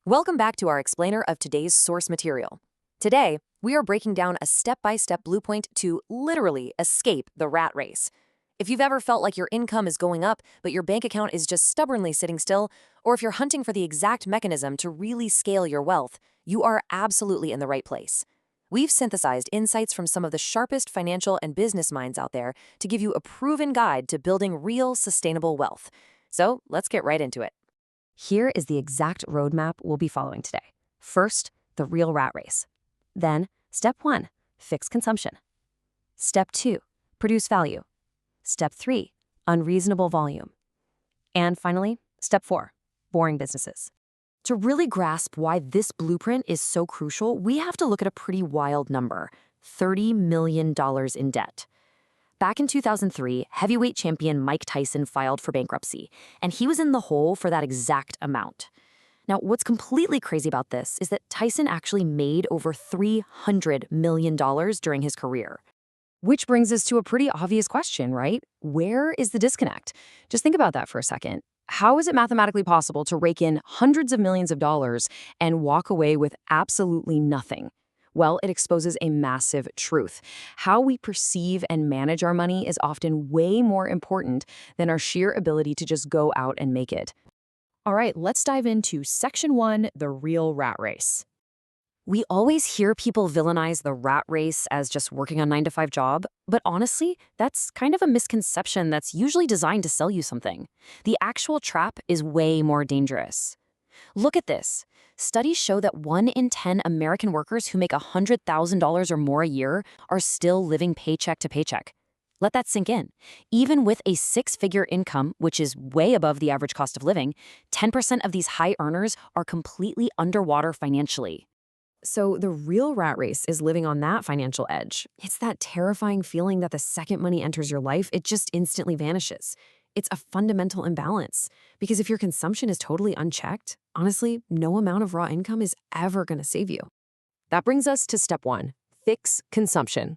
Welcome back to our explainer of today's source material. Today, we are breaking down a step-by-step blueprint to literally escape the rat race. If you've ever felt like your income is going up, but your bank account is just stubbornly sitting still, or if you're hunting for the exact mechanism to really scale your wealth, you are absolutely in the right place. We've synthesized insights from some of the sharpest financial and business minds out there to give you a proven guide to building real, sustainable wealth. So let's get right into it. Here is the exact roadmap we'll be following today. First, the real rat race. Then, step 1, fix consumption. Step 2, produce value. Step 3, unreasonable volume. And finally, step 4, boring businesses. To really grasp why this blueprint is so crucial, we have to look at a pretty wild number: $30 million in debt. Back in 2003, heavyweight champion Mike Tyson filed for bankruptcy, and he was in the hole for that exact amount. Now, what's completely crazy about this is that Tyson actually made over $300 million during his career. Which brings us to a pretty obvious question, right? Where is the disconnect? Just think about that for a second. How is it mathematically possible to rake in hundreds of millions of dollars and walk away with absolutely nothing? Well, it exposes a massive truth. How we perceive and manage our money is often way more important than our sheer ability to just go out and make it. All right, let's dive into Section 1, the real rat race. We always hear people villainize the rat race as just working a 9-to-5 job, but honestly, that's kind of a misconception that's usually designed to sell you something. The actual trap is way more dangerous. Look at this. Studies show that 1 in 10 American workers who make $100,000 or more a year are still living paycheck to paycheck. Let that sink in. Even with a 6-figure income, which is way above the average cost of living, 10% of these high earners are completely underwater financially. So the real rat race is living on that financial edge. It's that terrifying feeling that the second money enters your life, it just instantly vanishes. It's a fundamental imbalance, because if your consumption is totally unchecked, honestly, no amount of raw income is ever going to save you. That brings us to step 1, fix consumption.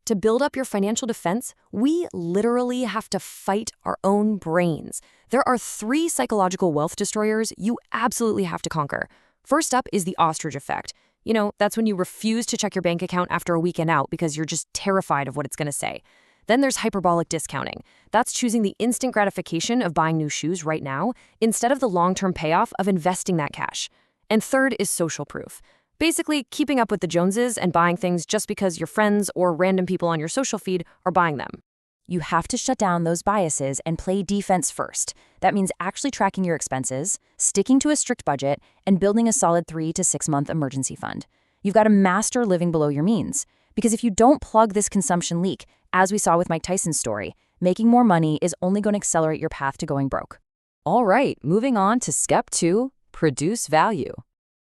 To build up your financial defense, we literally have to fight our own brains. There are 3 psychological wealth destroyers you absolutely have to conquer. First up is the ostrich effect. You know, that's when you refuse to check your bank account after a weekend out because you're just terrified of what it's going to say. Then there's hyperbolic discounting. That's choosing the instant gratification of buying new shoes right now instead of the long-term payoff of investing that cash. And third is social proof. Basically, keeping up with the Joneses and buying things just because your friends or random people on your social feed are buying them. You have to shut down those biases and play defense first. That means actually tracking your expenses, sticking to a strict budget, and building a solid 3 to 6 month emergency fund. You've got to master living below your means. Because if you don't plug this consumption leak, as we saw with Mike Tyson's story, making more money is only going to accelerate your path to going broke. All right, moving on to step 2, produce value.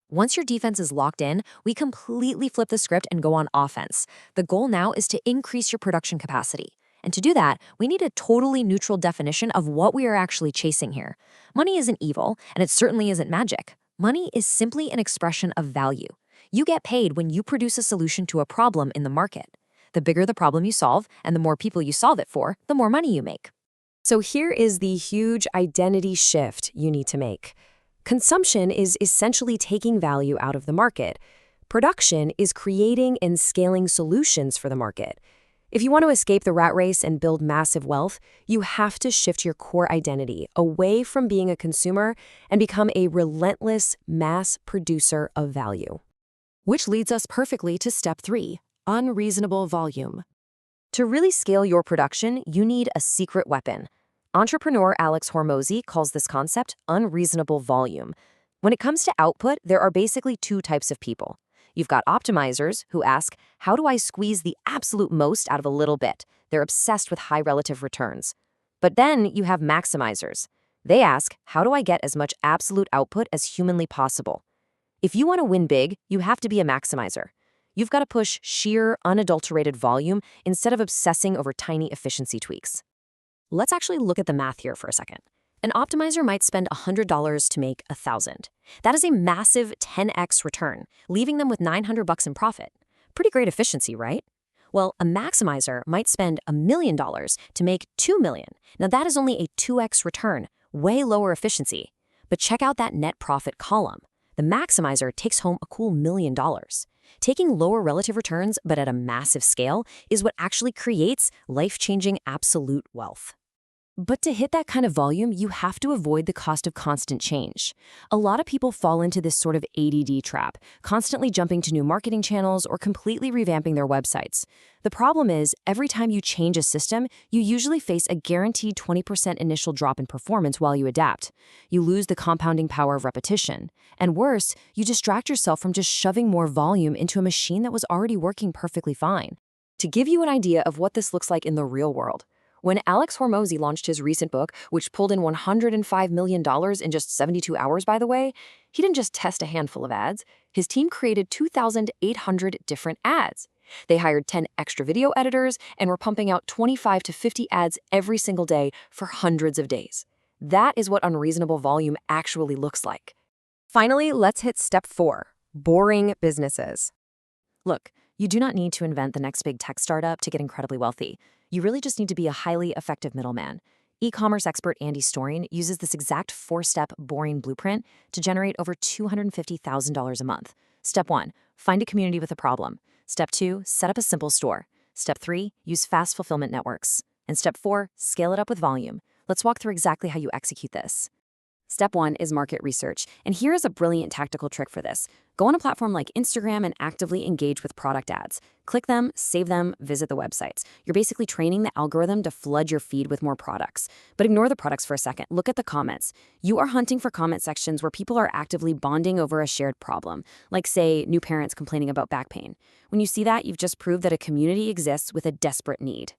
Once your defense is locked in, we completely flip the script and go on offense. The goal now is to increase your production capacity. And to do that, we need a totally neutral definition of what we are actually chasing here. Money isn't evil, and it certainly isn't magic. Money is simply an expression of value. You get paid when you produce a solution to a problem in the market. The bigger the problem you solve, and the more people you solve it for, the more money you make. So here is the huge identity shift you need to make. Consumption is essentially taking value out of the market. Production is creating and scaling solutions for the market. If you want to escape the rat race and build massive wealth, you have to shift your core identity away from being a consumer and become a relentless mass producer of value. Which leads us perfectly to step 3, unreasonable volume. To really scale your production, you need a secret weapon. Entrepreneur Alex Hormozi calls this concept unreasonable volume. When it comes to output, there are basically 2 types of people. You've got optimizers who ask, how do I squeeze the absolute most out of a little bit? They're obsessed with high relative returns. But then you have maximizers. They ask, how do I get as much absolute output as humanly possible? If you want to win big, you have to be a maximizer. You've got to push sheer, unadulterated volume instead of obsessing over tiny efficiency tweaks. Let's actually look at the math here for a second. An optimizer might spend $100 to make $1,000. That is a massive 10x return, leaving them with $900 in profit. Pretty great efficiency, right? Well, a maximizer might spend $1 million to make $2 million. Now that is only a 2x return, way lower efficiency. But check out that net profit column. The maximizer takes home a cool $1 million. Taking lower relative returns, but at a massive scale, is what actually creates life-changing absolute wealth. But to hit that kind of volume, you have to avoid the cost of constant change. A lot of people fall into this sort of ADD trap, constantly jumping to new marketing channels or completely revamping their websites. The problem is, every time you change a system, you usually face a guaranteed 20% initial drop in performance while you adapt. You lose the compounding power of repetition. And worse, you distract yourself from just shoving more volume into a machine that was already working perfectly fine. To give you an idea of what this looks like in the real world, when Alex Hormozi launched his recent book, which pulled in $105 million in just 72 hours, by the way, he didn't just test a handful of ads. His team created 2,800 different ads. They hired 10 extra video editors and were pumping out 25 to 50 ads every single day for hundreds of days. That is what unreasonable volume actually looks like. Finally, let's hit step 4, boring businesses. Look, you do not need to invent the next big tech startup to get incredibly wealthy. You really just need to be a highly effective middleman. E-commerce expert Andy Storing uses this exact 4-step boring blueprint to generate over $250,000 a month. Step 1, find a community with a problem. Step 2, set up a simple store. Step 3, use fast fulfillment networks. And step 4, scale it up with volume. Let's walk through exactly how you execute this. Step 1 is market research, and here is a brilliant tactical trick for this. Go on a platform like Instagram and actively engage with product ads. Click them, save them, visit the websites. You're basically training the algorithm to flood your feed with more products. But ignore the products for a second. Look at the comments. You are hunting for comment sections where people are actively bonding over a shared problem, like, say, new parents complaining about back pain. When you see that, you've just proved that a community exists with a desperate need.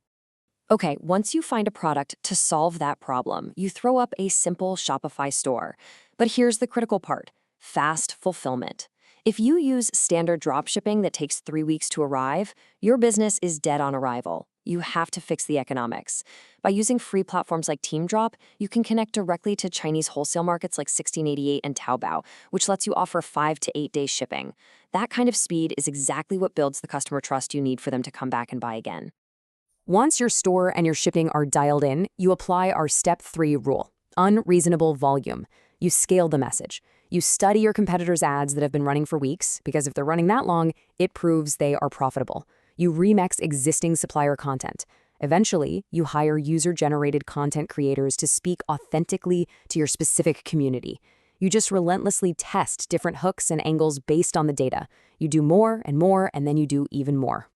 Okay, once you find a product to solve that problem, you throw up a simple Shopify store. But here's the critical part: fast fulfillment. If you use standard dropshipping that takes 3 weeks to arrive, your business is dead on arrival. You have to fix the economics. By using free platforms like TeamDrop, you can connect directly to Chinese wholesale markets like 1688 and Taobao, which lets you offer 5 to 8 days shipping. That kind of speed is exactly what builds the customer trust you need for them to come back and buy again. Once your store and your shipping are dialed in, you apply our step 3 rule: unreasonable volume. You scale the message. You study your competitors' ads that have been running for weeks, because if they're running that long, it proves they are profitable. You remix existing supplier content. Eventually, you hire user-generated content creators to speak authentically to your specific community. You just relentlessly test different hooks and angles based on the data. You do more, and then you do even more.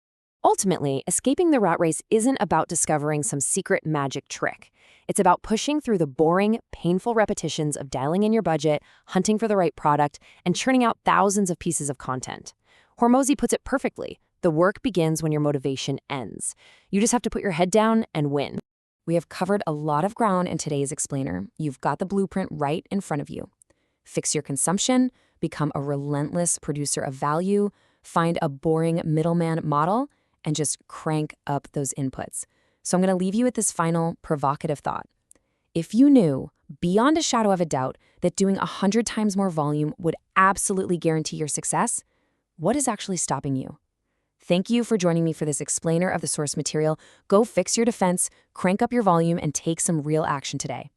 Ultimately, escaping the rat race isn't about discovering some secret magic trick. It's about pushing through the boring, painful repetitions of dialing in your budget, hunting for the right product, and churning out thousands of pieces of content. Hormozi puts it perfectly: the work begins when your motivation ends. You just have to put your head down and win. We have covered a lot of ground in today's explainer. You've got the blueprint right in front of you. Fix your consumption, become a relentless producer of value, find a boring middleman model, and just crank up those inputs. So I'm going to leave you with this final provocative thought. If you knew, beyond a shadow of a doubt, that doing 100 times more volume would absolutely guarantee your success, what is actually stopping you? Thank you for joining me for this explainer of the source material. Go fix your defense, crank up your volume, and take some real action today.